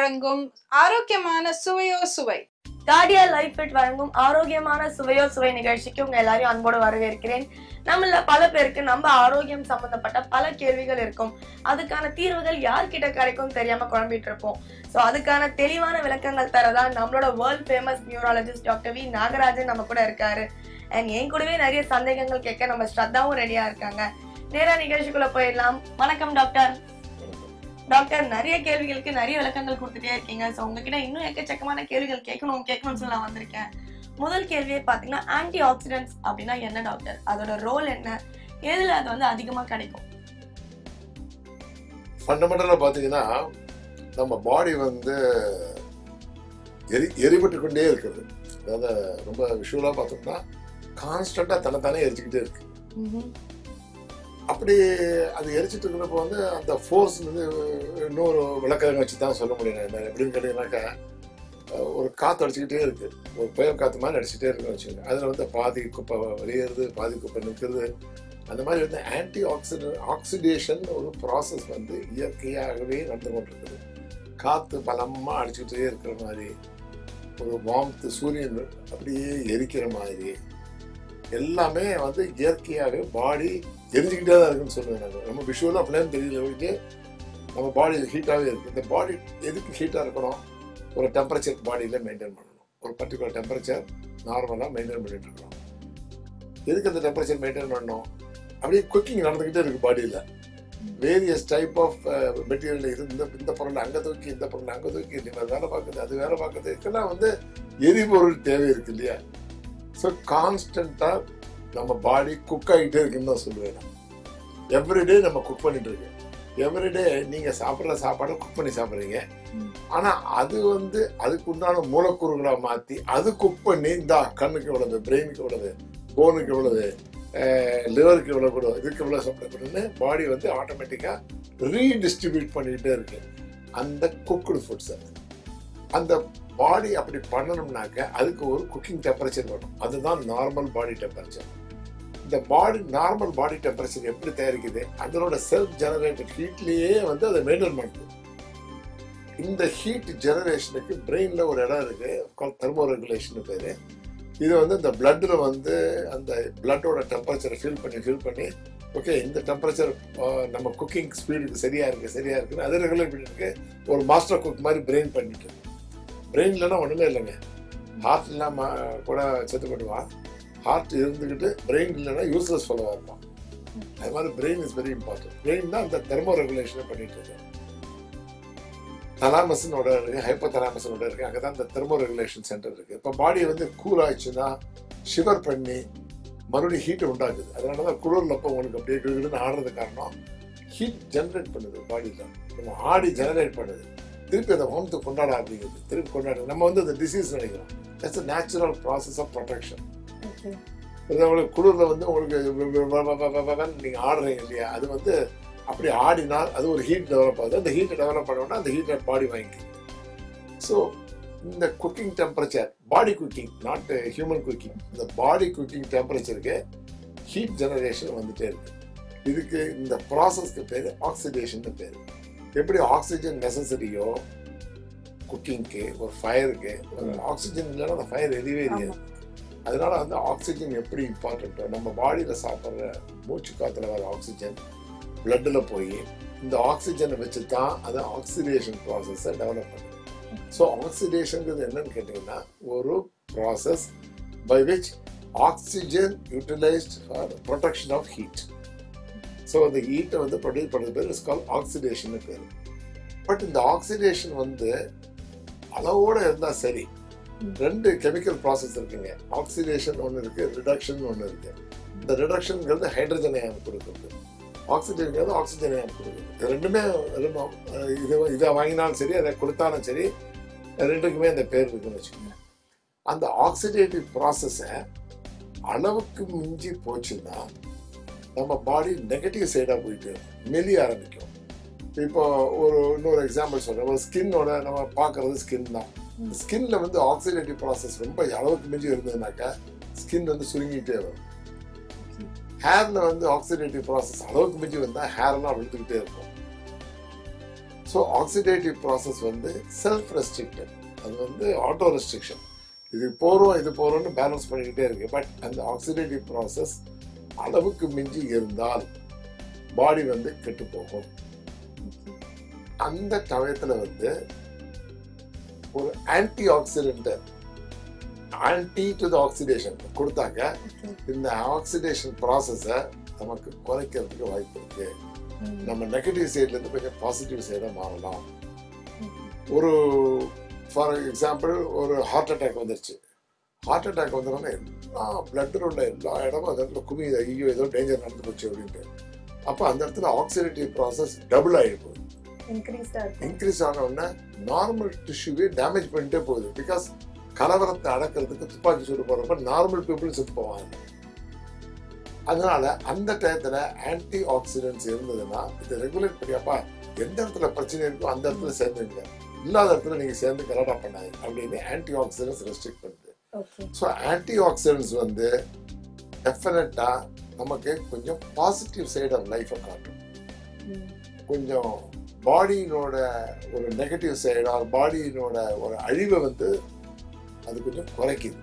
வழங்கும் ஆரோக்கியமான சுவையோ சுவை. கார்டியா லைஃப் ஃபிட் வழங்கும் ஆரோக்கியமான சுவையோ சுவை நிகழ்ச்சிக்கு உங்க எல்லாரையும் அன்போடு வரவேற்கிறேன். நம்மள பல பேருக்கு நம்ம ஆரோக்கியம் சம்பந்தப்பட்ட பல கேள்விகள் இருக்கும். அதுக்கான தீர்வுகள் யார்கிட்ட கிடைக்கும் தெரியாம குழம்பிட்டு இருப்போம். சோ அதுக்கான தெளிவான விளக்கங்கள் தரதான் நம்மளோட வேர்ல்ட் ஃபேமஸ் நியூராலஜிஸ்ட் Dr.V.Nagarajan நம்ம கூட இருக்காரு. அண்ட் என் கூடவே நிறைய சந்தேகங்கள் கேட்க நம்ம ஸ்ரத்தாவும் ரெடியா இருக்காங்க. நேரா நிகழ்ச்சிக்குள்ள போயிடலாம். வணக்கம் டாக்டர். டாக்டர், நிறைய கேள்விகளுக்கு நிறைய விளக்கங்கள் கொடுத்துட்டே இருக்கீங்க. ஸோ உங்ககிட்ட இன்னும் எக்கச்சக்கமான கேள்விகள் கேட்கணும்னு சொல்லி நான் வந்திருக்கேன். முதல் கேள்வியே பார்த்தீங்கன்னா, ஆன்டி ஆக்சிடென்ட்ஸ் அப்படின்னா என்ன டாக்டர்? அதோட ரோல் என்ன? எதுல அது வந்து அதிகமாக கிடைக்கும்? ஃபண்டமெண்டலாக பார்த்தீங்கன்னா, நம்ம பாடி வந்து எரிபட்டு கொண்டே இருக்குது. அதாவது ரொம்ப விஷுவலாக பார்த்தோம்னா கான்ஸ்டண்ட்டாக தன்னைத்தானே எரிச்சுக்கிட்டே இருக்கு. அப்படி அது எரிச்சிட்டு இருக்கிறப்ப வந்து அந்த ஃபோர்ஸ் வந்து இன்னொரு விளக்கம் வச்சு தான் சொல்ல முடியும். எப்படின்னு கேட்டீங்கன்னாக்கா, ஒரு காற்று அடிச்சுக்கிட்டே இருக்கு, ஒரு புயல் காற்று மாதிரி அடிச்சுட்டே இருக்குன்னு வச்சுக்கோங்க. அதில் வந்து பாதி குப்பை வெளியேறது, பாதி குப்பை நிற்கிறது. அந்த மாதிரி வந்து ஆக்சிடேஷன் ஒரு ப்ராசஸ் வந்து இயற்கையாகவே நடந்து கொண்டிருக்குது. காற்று பலமாக அடிச்சுக்கிட்டே இருக்கிற மாதிரி, ஒரு வார்ம்த் சூரியன் அப்படியே எரிக்கிற மாதிரி எல்லாமே வந்து இயற்கையாகவே பாடி எரிஞ்சுக்கிட்டே தான் இருக்குன்னு சொல்லுவேன். நாங்கள் நம்ம விஷுவலாக ஃப்ளேம் தெரியல, நம்ம பாடி ஹீட்டாகவே இருக்குது. இந்த பாடி எதுக்கு ஹீட்டாக இருக்கணும்? ஒரு டெம்பரேச்சர் பாடியில் மெயின்டைன் பண்ணணும். ஒரு பர்டிகுலர் டெம்பரேச்சர் நார்மலாக மெயின்டைன் பண்ணிட்டு இருக்கணும். எதுக்கு அந்த டெம்பரேச்சர் மெயின்டைன் பண்ணணும்? அப்படியே குக்கிங் நடந்துக்கிட்டே இருக்குது பாடியில். வேரியஸ் டைப் ஆஃப் மெட்டீரியல் இது, இந்த பொருள் அங்கே தூக்கி, இந்த பொருள் அங்கே தூக்கி, இது வேலை பார்க்குது, அது வேலை பார்க்குது. இதெல்லாம் வந்து எரிபொருள் தேவை இருக்கு இல்லையா? ஸோ கான்ஸ்டண்ட்டாக நம்ம பாடி குக் ஆகிட்டே இருக்குன்னு தான் சொல்லுவேன். எவ்ரிடே நம்ம குக் பண்ணிட்டு இருக்கோம். எவ்ரிடே நீங்கள் சாப்பிட்ற சாப்பாடை குக் பண்ணி சாப்பிட்றீங்க. ஆனால் அது வந்து அதுக்கு உண்டான மூலக்கூறுகளை மாற்றி அது குக் பண்ணி, இந்த கண்ணுக்கு எவ்வளவு, பிரெயினுக்கு எவ்வளவு, போனுக்கு எவ்வளவு, லிவருக்கு எவ்வளோ கூட, இதுக்கு எவ்வளோ சாப்பிடப்படுன்னு பாடி வந்து ஆட்டோமேட்டிக்காக ரீடிஸ்ட்ரிபியூட் பண்ணிக்கிட்டே இருக்கு அந்த குக்குடு ஃபுட்ஸை. அந்த பாடி அப்படி பண்ணணும்னாக்க அதுக்கு ஒரு குக்கிங் டெம்பரேச்சர் வேணும். அதுதான் நார்மல் பாடி டெம்பரேச்சர். இந்த நார்மல் பாடி டெம்பரேச்சர் எப்படி தயாரிக்குது? அதனோட செல்ஃப் ஜெனரேட்டட் ஹீட்லேயே வந்து அதை மெயின்டைன் பண்ணுது. இந்த ஹீட் ஜெனரேஷனுக்கு பிரெயினில் ஒரு இடம் இருக்கு, தெர்மோ ரெகுலேஷன் பேர். இது வந்து இந்த பிளட்டில் வந்து அந்த பிளட்டோட டெம்பரேச்சரை ஃபீல் பண்ணி ஓகே, இந்த டெம்பரேச்சர் நம்ம குக்கிங் ஸ்பீடுக்கு சரியாக இருக்குன்னு அது ரெகுலேட் பண்ணிட்டு ஒரு மாஸ்டர் குக் மாதிரி பிரெயின் பண்ணிட்டு. பிரெயின் இல்லைன்னா ஒன்றுமே இல்லைங்க. ஹார்ட் இல்லாமல் கூட செத்து போடுவான். ஹார்ட் இருந்துக்கிட்டு பிரெயின் இல்லைன்னா யூஸ்லெஸ் ஃபெல்லோவாக இருப்பான். அது மாதிரி brain is very important. Brain தான் இந்த தெர்மோ ரெகுலேஷனை பண்ணிட்டு இருக்கு. தலாமஸனோட இருக்கு, ஹைப்போ தலாமஸனோட இருக்கு. அங்கே தான் இந்த தெர்மோ ரெகுலேஷன் சென்டர் இருக்கு. இப்போ பாடி வந்து கூல் ஆயிடுச்சுன்னா ஷிவர் பண்ணி மறுபடியும் ஹீட்டை உண்டாக்குது. அதனால தான் குளிரில் அப்போ உங்களுக்கு அப்படியே கிடுன்னு ஆடுறது காரணம் ஹீட் ஜென்ரேட் பண்ணுது பாடியில். நம்ம ஆடி ஜெனரேட் பண்ணுது. திருப்பி அதை ஹோம்த்து கொண்டாட அப்படிங்கிறது, திருப்பி கொண்டாடு. நம்ம வந்து அந்த டிசீஸ் நினைக்கிறோம். That's a natural process of production. உங்களுக்கு குளிரில் வந்து உங்களுக்கு நீங்கள் ஆடுறீங்க இல்லையா, அது வந்து அப்படி ஆடினால் அது ஒரு ஹீட் டெவலப் ஆகுது. அந்த ஹீட்டை டெவலப் பண்ணோன்னா அந்த ஹீட்டை பாடி வாங்கிக்குது. ஸோ இந்த cooking temperature, body cooking, not human cooking, இந்த பாடி குக்கிங் டெம்பரேச்சருக்கு ஹீட் ஜெனரேஷன் வந்துட்டே இருக்கு. இதுக்கு இந்த ப்ராசஸ்க்கு பேர் ஆக்சிடேஷன் பேர். எப்படி ஆக்சிஜன் நெசசரியோ குக்கிங்க்கு, ஒரு ஃபயருக்கு, ஒரு ஆக்சிஜன் இல்லைன்னா அந்த ஃபயர் எரியவே எரியாது. அதனால வந்து ஆக்சிஜன் எப்படி இம்பார்ட்டண்ட்டோ, நம்ம பாடியில் சாப்பிட்ற மூச்சு காற்றுல வர ஆக்சிஜன் பிளட்டில் போய் இந்த ஆக்சிஜனை வச்சு தான் அதை ஆக்சிடேஷன் ப்ராசஸை டெவலப் பண்ணுது. ஸோ ஆக்சிடேஷனுங்கிறது என்னன்னு கேட்டிங்கன்னா, ஒரு process by which oxygen utilised for production of heat. So அந்த ஹீட்டை வந்து ப்ரொடியூஸ் பண்ணுறது பேர் இஸ் கால் ஆக்சிடேஷன் பேர். பட் இந்த ஆக்சிடேஷன் வந்து அளவோடு இருந்தால் சரி. ரெண்டு கெமிக்கல் ப்ராசஸ் இருக்குங்க. ஆக்சிடேஷன் ஒன்று இருக்குது, ரிடக்ஷன் ஒன்று இருக்குது. இந்த ரிடக்ஷனுங்கிறது ஹைட்ரஜன் அயான் கொடுக்குறது, ஆக்சிஜனுங்கிறது ஆக்சிஜன் அயான் கொடுக்குறது. ரெண்டுமே இதை வாங்கினாலும் சரி, அதை கொடுத்தாலும் சரி, ரெண்டுக்குமே அந்த பேர் இருக்குன்னு வச்சுக்கோங்க. அந்த ஆக்சிடேட்டிவ் ப்ராசஸை அளவுக்கு மிஞ்சி போச்சுன்னா நம்ம பாடி நெகட்டிவ் சைடாக போயிட்டு மெலிய ஆரம்பிக்கும். இப்போ இன்னொரு எக்ஸாம்பிள் சொல்கிறேன். ஒரு ஸ்கின்னோட நம்ம பார்க்குறது ஸ்கின் தான். ஸ்கின்ல வந்து ஆக்சிடேட்டிவ் ப்ராசஸ் ரொம்ப அளவுக்கு மிஞ்சி இருந்ததுனாக்கா ஸ்கின் வந்து சுருங்கிட்டே வரும். ஹேர்ல வந்து ஆக்சிடேட்டிவ் ப்ராசஸ் அளவுக்கு மிஞ்சி வந்தால் ஹேர்லாம் விழுந்துக்கிட்டே இருக்கும். ஸோ ஆக்சிடேட்டிவ் ப்ராசஸ் வந்து செல்ஃப் ரெஸ்ட்ரிக்டட், அது வந்து ஆட்டோ ரெஸ்ட்ரிக்ஷன். இது போகிறோம்னு பேலன்ஸ் பண்ணிக்கிட்டே இருக்கு. பட் அந்த ஆக்சிடேட்டிவ் ப்ராசஸ் அளவுக்கு மிஞ்சி இருந்தால் பாடி வந்து கெட்டு போகும். அந்த சமயத்தில் வந்து ஒரு anti accident anti to the oxidation கொடுத்தாக்க இந்த ஆக்சிடேஷன் ப்ராசஸை நமக்கு குறைக்கிறதுக்கு வாய்ப்பு இருக்கு. நம்ம நெகட்டிவ் சைட்ல இருந்து கொஞ்சம் பாசிட்டிவ் சைடா மாறலாம். ஒரு ஃபார் எக்ஸாம்பிள் ஒரு ஹார்ட் அட்டாக் வந்துருச்சு. ஹார்ட் அட்டாக் வந்தோடனே எல்லா பிளட்டில் உள்ள எல்லா இடமும் அந்த இடத்துல குமியுது, ஐயோ ஏதோ டேஞ்சர் நடந்து போச்சு அப்படின்ட்டு. அப்போ அந்த இடத்துல ஆக்சிடேட்டிவ் ப்ராசஸ் டபுள் ஆகிடும். இன்க்ரீஸ் ஆன உடனே நார்மல் டிஷ்யூவே டேமேஜ் பண்ணிட்டே போகுது. பிகாஸ் கலவரத்தை அடக்கிறதுக்கு துப்பாக்கி சூடு போடுறப்ப நார்மல் பீப்புள் செத்து போவாங்க. அதனால அந்த டயத்துல ஆன்டி ஆக்சிடென்ட்ஸ் இருந்ததுன்னா இதை ரெகுலேட் பண்ணியாப்பா எந்த இடத்துல பிரச்சனை இருக்கோ அந்த இடத்துல சேர்ந்துங்க, இல்லாத இடத்துல நீங்க சேர்ந்து கலாட்டா பண்ணாங்க அப்படின்னு ஆன்டி ஆக்சிடென்ட்ஸ் ரெஸ்ட்ரிக்ட் பண்ணுது. ஸோ ஆன்டி ஆக்சிடென்ட்ஸ் வந்து டெஃபினட்டா நமக்கு கொஞ்சம் பாசிட்டிவ் சைட் ஆஃப் லைஃபை காட்டும். கொஞ்சம் பாடியினோட ஒரு நெகட்டிவ் சைடா பாடியினோட ஒரு அழிவை வந்து அது கொஞ்சம் குறைக்குது.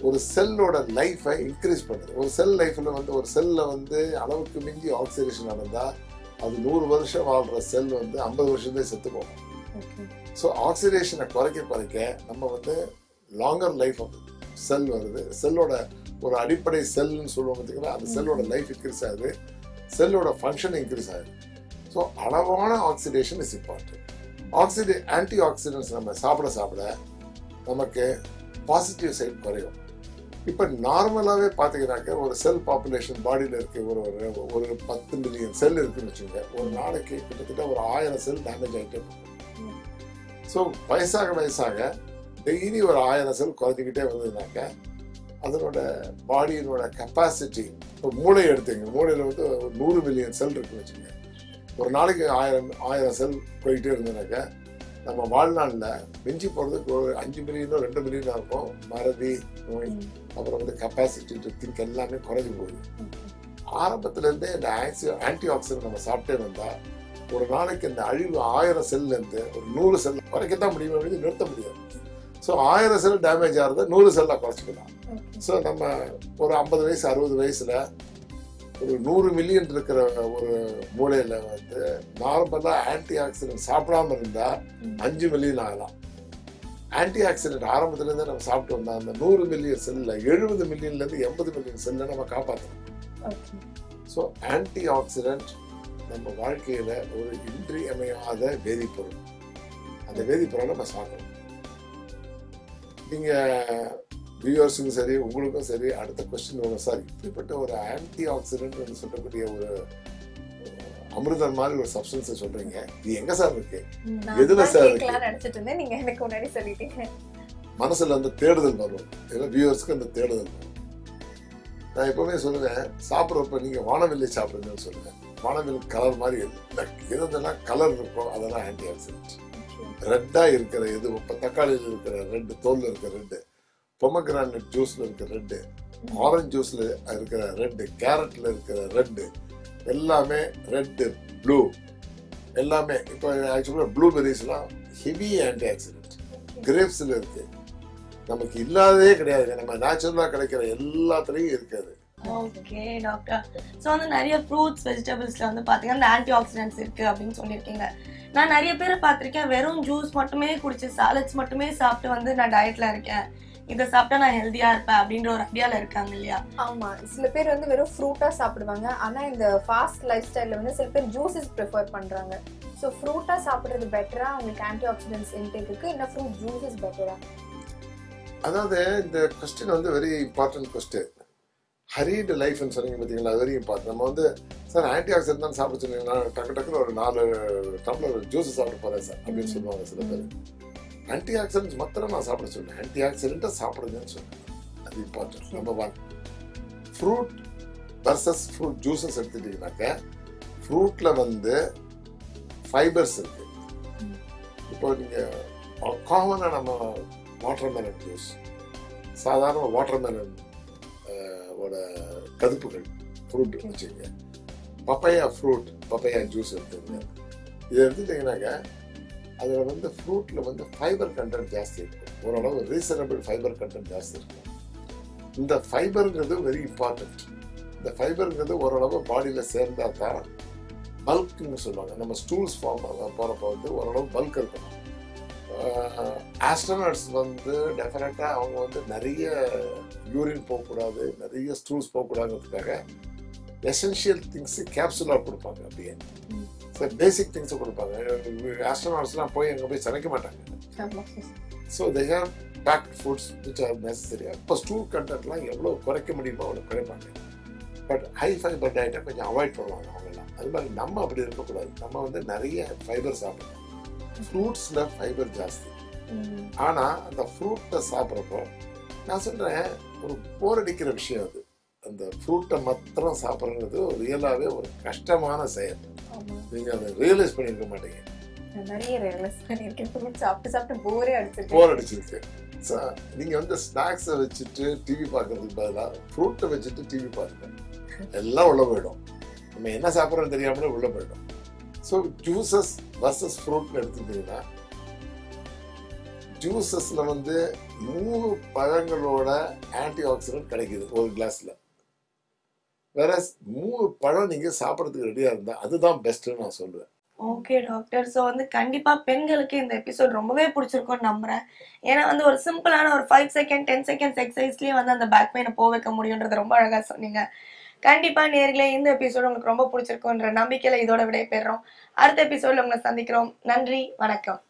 ஒரு செல்லோட லைஃபை இன்க்ரீஸ் பண்ணுது. ஒரு செல் லைஃப்ல வந்து ஒரு செல்ல வந்து அளவுக்கு மிஞ்சி ஆக்சிடேஷன் நடந்தா அது 100 வருஷம் வாழ்ற செல் வந்து 50 வருஷத்துலேயே செத்து போகும். ஸோ ஆக்சிடேஷனை குறைக்க நம்ம வந்து லாங்கர் லைஃப் ஆஃப் செல் வருது. செல்லோட ஒரு அடிப்படை செல்னு சொல்லுவோம் பார்த்தீங்கன்னா, அந்த செல்லோட லைஃப் இன்க்ரீஸ் ஆகுது, செல்லோட ஃபங்க்ஷன் இன்க்ரீஸ் ஆகுது. ஸோ அளவான oxidation is important. Anti oxidants நம்ம சாப்பிட நமக்கு பாசிட்டிவ் சைட் குறையும். இப்போ நார்மலாகவே பார்த்தீங்கன்னாக்க ஒரு செல் பாப்புலேஷன் பாடியில் இருக்கு, ஒரு 10 மில்லியன் செல் இருக்குன்னு வச்சுக்கோங்க. ஒரு நாளைக்கு கிட்டத்தட்ட ஒரு 1000 செல் டேமேஜ் ஆகிட்டே இருக்கும். ஸோ வயசாக டெய்லி ஒரு 1000 செல் குறைஞ்சிக்கிட்டே வந்ததுனாக்க அதனோட பாடியினோட கெப்பாசிட்டி, இப்போ மூளை எடுத்துங்க, மூளையில் வந்து ஒரு 100 மில்லியன் செல் இருக்குன்னு வச்சுக்கோங்க. ஒரு நாளைக்கு 1000 செல் போயிட்டே இருந்ததுனாக்க நம்ம வாழ்நாளில் மிஞ்சி போகிறதுக்கு ஒரு 5 மில்லியனோ 2 மில்லியனோ இருக்கும். மறதி நோய், அப்புறம் வந்து கெப்பாசிட்டி டு திங்க் எல்லாமே குறைஞ்சி போகுது. ஆரம்பத்துலேருந்தே இந்த ஆன்டி ஆக்சிடென்ட் நம்ம சாப்பிட்டே வந்தால் ஒரு நாளைக்கு இந்த அழிவு 1000 செல்லேருந்து ஒரு 100 செல் குறைக்கத்தான் முடியும் அப்படின்னு நிறுத்த முடியாது. ஸோ 1000 செல் டேமேஜ் ஆகிறத 100 செல்லாக குறைச்சிக்கலாம். ஸோ நம்ம ஒரு 50 வயசு 60 வயசுல ஒரு 100 மில்லியன் இருக்கிற ஒரு மூளையில வந்து நார்மலா ஆன்டி ஆக்சிடென்ட் சாப்பிடாம இருந்தா 5 மில்லியன் ஆகலாம். ஆன்டி ஆக்சிடென்ட் ஆரம்பத்துல இருந்து நம்ம சாப்பிட்டு வந்தா அந்த 100 மில்லியன் செல்ல 70 மில்லியன்ல இருந்து 80 மில்லியன் செல்ல நம்ம காப்பாற்றணும். ஸோ ஆன்டி ஆக்சிடென்ட் நம்ம வாழ்க்கையில ஒரு இன்றியமையாத வேதிப்பொருள். அந்த வேதிப்பொருளை நம்ம சாப்பிடணும். நீங்க வியூவர்ஸுக்கும் சரி உங்களுக்கும் சரி அடுத்த கொஸ்டின் வரும், சார் இப்படிப்பட்ட ஒரு ஆன்டி ஆக்சிடென்ட் சொல்லக்கூடிய ஒரு அமிர்தம் மாதிரி ஒரு சப்ஸ்டன்ஸை சொல்றீங்க, இது எங்க சார் இருக்கு, எதுல சார் இருக்கு? நீங்க எனக்கு முன்னாடி சொல்லிட்டீங்க. மனசுல அந்த தேடுதல் வரும், வியூவர்ஸ்க்கு அந்த தேடுதல் வரும். நான் எப்பவுமே சொல்லுவேன், சாப்பிட்றப்ப நீங்க வானவில்லை சாப்பிடுங்கன்னு சொல்லுவேன். வானவில் கலர் மாதிரி எதெல்லாம் கலர் இருக்கோ அதெல்லாம் ஆன்டி ஆக்சிடென்ட். ரெட்டா இருக்கிற எது, இப்போ தக்காளியில் இருக்கிற ரெட்டு, தோல்ல இருக்கிற ரெட்டு, பொமக்ரானட் ஜூஸ்ல இருக்கிற ரெட்டு, ஆரஞ்சு ஜூஸ்ல இருக்கிற ரெட்டு, கேரட்ல இருக்கிற ரெட்டு, எல்லாமே ரெட்டு ப்ளூ எல்லாமே. இப்போ ஆக்சுவலா ப்ளூபெரிஸ்லாம் ஹெவி ஆன்டி ஆக்சிடென்ட். கிரேப்ஸ்ல இருக்கு, நமக்கு இல்லாததே கிடையாது, நம்ம நேச்சுரலா கிடைக்கிற எல்லாத்துலயும் இருக்காது. ஓகே டாக்டர், ஸோ வந்து நிறைய ஃப்ரூட்ஸ் வெஜிடபிள்ஸ்ல வந்து பாத்தீங்கன்னா இந்த ஆன்டி ஆக்சிடென்ட்ஸ் இருக்கு அப்படின்னு சொல்லியிருக்கீங்க. நான் நிறைய பேரை பார்த்திருக்கேன், வெறும் ஜூஸ் மட்டுமே குடிச்சு சாலட்ஸ் மட்டுமே சாப்பிட்டு வந்து நான் டயட்ல இருக்கேன், இதை சாப்பிட்டா நான் ஹெல்தியா இருப்பேன் அப்படின்ற ஒரு ஐடியால இருக்காங்க இல்லையா? ஆமா, சில பேர் வந்து வெறும் ஃப்ரூட்டா சாப்பிடுவாங்க. ஆனா இந்த ஃபாஸ்ட் லைஃப் ஸ்டைல்ல வந்து சில பேர் ஜூஸஸ் ப்ரிஃபர் பண்றாங்க. ஸோ ஃப்ரூட்டா சாப்பிடுறது பெட்டரா உங்களுக்கு ஆன்டி ஆக்சிடென்ட்ஸ் இன்டேக்கு, இல்லை ஃப்ரூட் ஜூஸஸ் பெட்டரா? அதாவது இந்த கொஸ்டின் வந்து வெரி இம்பார்ட்டன்ட் கொஸ்டின். ஹரீடு லைஃப்னு சொன்னீங்க பார்த்தீங்களா, வெரி இம்பார்ட்டன்ட். நம்ம வந்து சார் ஆன்டி ஆக்சிடென்ட் தான் சாப்பிட சொன்னீங்கன்னா டக்குன்னு ஒரு 4 டம்ளர் ஜூஸ் சாப்பிட போறேன் சார் அப்படின்னு சொல்லுவாங்க சில பேர். ஆன்டி ஆக்சிடென்ட்ஸ் மாத்திரம் நான் சாப்பிட சொன்னேன், ஆன்டி ஆக்சிடென்ட்டை சாப்பிடுங்கன்னு சொன்னேன். அது important. Number 1. Fruit versus fruit juices எடுத்துட்டீங்கன்னாக்க ஃப்ரூட்ல வந்து ஃபைபர்ஸ் இருக்கு. இப்போ நீங்க காமனா நம்ம வாட்டர்மெலன் ஜூஸ், சாதாரண வாட்டர்மெலன் கதுப்புகள் ஃப்ரூட் வச்சுக்கோங்க, பப்பையா ஃப்ரூட் பப்பையா ஜூஸ் எடுத்துங்க, இதை எடுத்துக்கிட்டிங்கனாக்கா அதில் வந்து ஃப்ரூட்டில் வந்து ஃபைபர் கண்டென்ட் ஜாஸ்தி இருக்கும், ஓரளவு ரீசனபிள் ஃபைபர் கண்டென்ட் ஜாஸ்தி இருக்கும். இந்த ஃபைபருங்கிறது வெரி இம்பார்ட்டன்ட். இந்த ஃபைபருங்கிறது ஓரளவு பாடியில் சேர்ந்தால் தான் பல்க்னு சொல்லுவாங்க. நம்ம ஸ்டூல்ஸ் ஃபார்ம் போகிறப்ப வந்து ஓரளவு பல்க் இருக்கணும். ஆஸ்ட்ரோனட்ஸ் வந்து டெஃபினட்டாக அவங்க வந்து நிறைய யூரின் போகக்கூடாது, நிறைய ஸ்டூல்ஸ் போகக்கூடாதுங்கிறதுக்காக எசென்ஷியல் திங்ஸு கேப்சுலாக கொடுப்பாங்க. அப்படியே பேசிக் திங்ஸை கொடுப்பாங்க. ஆஸ்ட்ரோனட்ஸ்லாம் போய் அங்கே போய் சமைக்க மாட்டாங்க. So they have packed foods which are necessary. அப்போ ஸ்டூல் கண்டென்ட்லாம் எவ்வளோ குறைக்க முடியுமோ அவ்வளோ குறைப்பாங்க. பட் ஹை ஃபைபர் டயட்டை கொஞ்சம் அவாய்ட் பண்ணுவாங்க அவங்கெல்லாம். அது மாதிரி நம்ம அப்படி இருக்கக்கூடாது. நம்ம வந்து நிறைய ஃபைபர் சாப்பிடணும். ஃப்ரூட்ஸில் ஃபைபர் ஜாஸ்தி. ஆனால் அந்த ஃப்ரூட்டை சாப்பிட்றப்போ நான் சொல்கிறேன், ஒரு போர் அடிக்கிற விஷயம் அது. அந்த ஃப்ரூட்டை மாத்திரம் சாப்பிட்றது ரியலாகவே ஒரு கஷ்டமான செயல். நீங்கள் அதை ரியலைஸ் பண்ணியிருக்க மாட்டீங்க. நிறைய ரியலைஸ் பண்ணியிருக்கேன். ஃப்ரூட் சாப்பிட்டு சாப்பிட்டு போரே அடிச்சிருக்கு. போர் அடிச்சிருக்கு. ஸோ நீங்கள் வந்து ஸ்நாக்ஸை வச்சுட்டு டிவி பார்க்கறதுக்கு பதிலாக ஃப்ரூட்டை வச்சுட்டு டிவி பாருங்க, எல்லாம் உள்ள போயிடும். நம்ம என்ன சாப்பிட்றோன்னு தெரியாமலே உள்ள போயிடும். ஸோ ஜூசஸ் வர்சஸ் ஃப்ரூட்னு எடுத்துக்கிட்டிங்கன்னா, ஜூசஸில் வந்து 3 பழங்களோட ஆன்டி ஆக்சிடென்ட் கிடைக்குது ஒரு கிளாஸில். வேற 3 பழம் நீங்கள் சாப்பிட்றதுக்கு ரெடியாக இருந்தால் அதுதான் பெஸ்ட்டுன்னு நான் சொல்லுவேன். Okay doctor. ஸோ வந்து கண்டிப்பா பெண்களுக்கு இந்த எபிசோட் ரொம்பவே பிடிச்சிருக்கும்னு நம்புறேன். ஏன்னா வந்து ஒரு சிம்பிளான ஒரு 5 செகண்ட் 10 செகண்ட்ஸ் எக்ஸசைஸ்லயே வந்து அந்த பேக் பெயினை போக வைக்க முடியுன்றது ரொம்ப அழகா சொன்னீங்க. கண்டிப்பா நேர்களே, இந்த எபிசோட் உங்களுக்கு ரொம்ப பிடிச்சிருக்குன்ற நம்பிக்கையில இதோட விடை பெறுறோம். அடுத்த எபிசோட்ல உங்களை சந்திக்கிறோம். நன்றி, வணக்கம்.